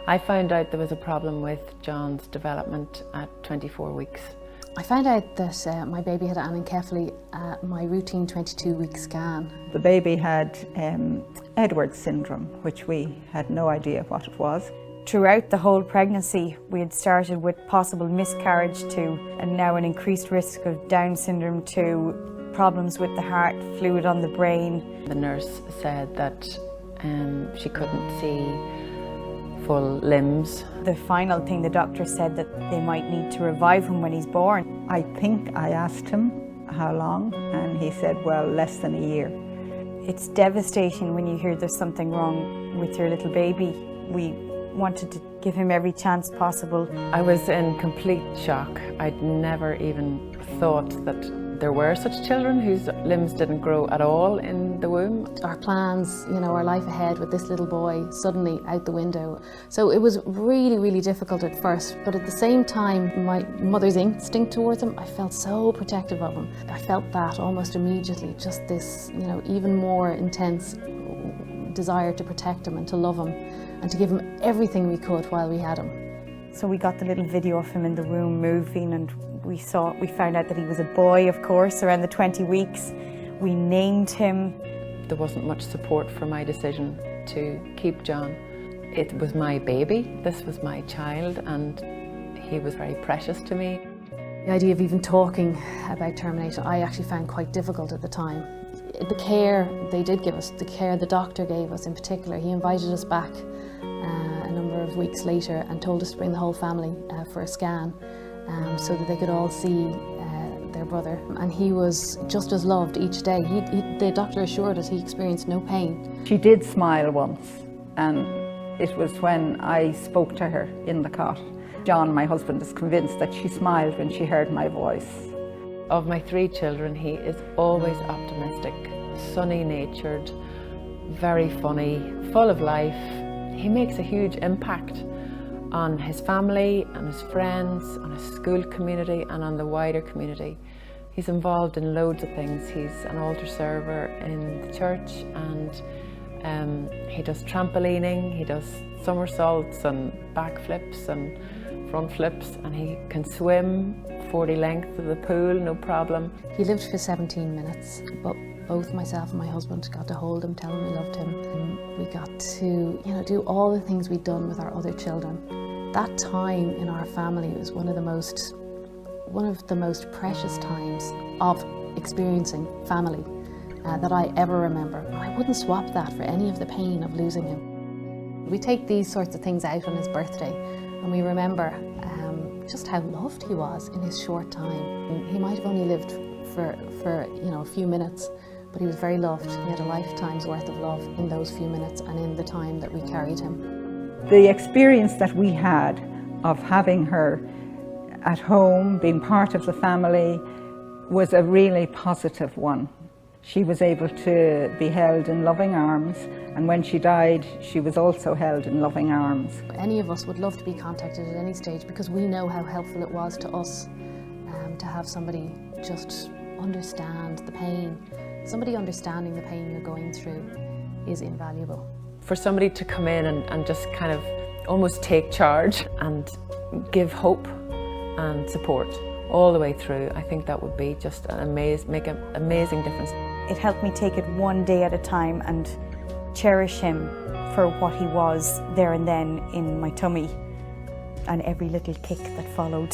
I found out there was a problem with John's development at 24 weeks. I found out that my baby had anencephaly at my routine 22-week scan. The baby had Edwards syndrome, which we had no idea what it was. Throughout the whole pregnancy, we had started with possible miscarriage to, and now an increased risk of Down syndrome to problems with the heart, fluid on the brain. The nurse said that she couldn't see full limbs. The final thing the doctor said that they might need to revive him when he's born. I think I asked him how long, and he said, well, less than a year. It's devastating when you hear there's something wrong with your little baby. We wanted to give him every chance possible. I was in complete shock. I'd never even thought that there were such children whose limbs didn't grow at all in the womb. Our plans, our life ahead with this little boy suddenly out the window. So it was really, really difficult at first, but at the same time, my mother's instinct towards him, I felt so protective of him. I felt that almost immediately, just this, even more intense desire to protect him and to love him and to give him everything we could while we had him. So we got the little video of him in the womb moving, and we found out that he was a boy, of course, around the 20 weeks. We named him. There wasn't much support for my decision to keep John. It was my baby, this was my child, and he was very precious to me. The idea of even talking about termination, I actually found quite difficult at the time. The care they did give us, the care the doctor gave us in particular, he invited us back a number of weeks later and told us to bring the whole family for a scan so that they could all see their brother. And he was just as loved each day. The doctor assured us he experienced no pain. She did smile once, and it was when I spoke to her in the cot. John, my husband, is convinced that she smiled when she heard my voice. Of my 3 children, he is always optimistic, sunny-natured, very funny, full of life. He makes a huge impact on his family, on his friends, on his school community and on the wider community. He's involved in loads of things. He's an altar server in the church, and he does trampolining, he does somersaults and backflips and front flips, and he can swim 40 lengths of the pool, no problem. He lived for 17 minutes, but both myself and my husband got to hold him, tell him we loved him. And we got to, do all the things we'd done with our other children. That time in our family was one of the most precious times of experiencing family that I ever remember. I wouldn't swap that for any of the pain of losing him. We take these sorts of things out on his birthday, and we remember just how loved he was in his short time. He might have only lived for a few minutes, but he was very loved. He had a lifetime's worth of love in those few minutes and in the time that we carried him. The experience that we had of having her at home, being part of the family, was a really positive one. She was able to be held in loving arms, and when she died, she was also held in loving arms. Any of us would love to be contacted at any stage because we know how helpful it was to us to have somebody just understand the pain. Somebody understanding the pain you're going through is invaluable. For somebody to come in and just kind of almost take charge and give hope and support all the way through, I think that would be just make an amazing difference. It helped me take it one day at a time and cherish him for what he was there and then in my tummy, and every little kick that followed.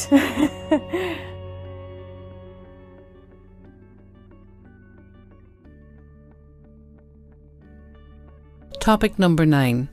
Topic number 9.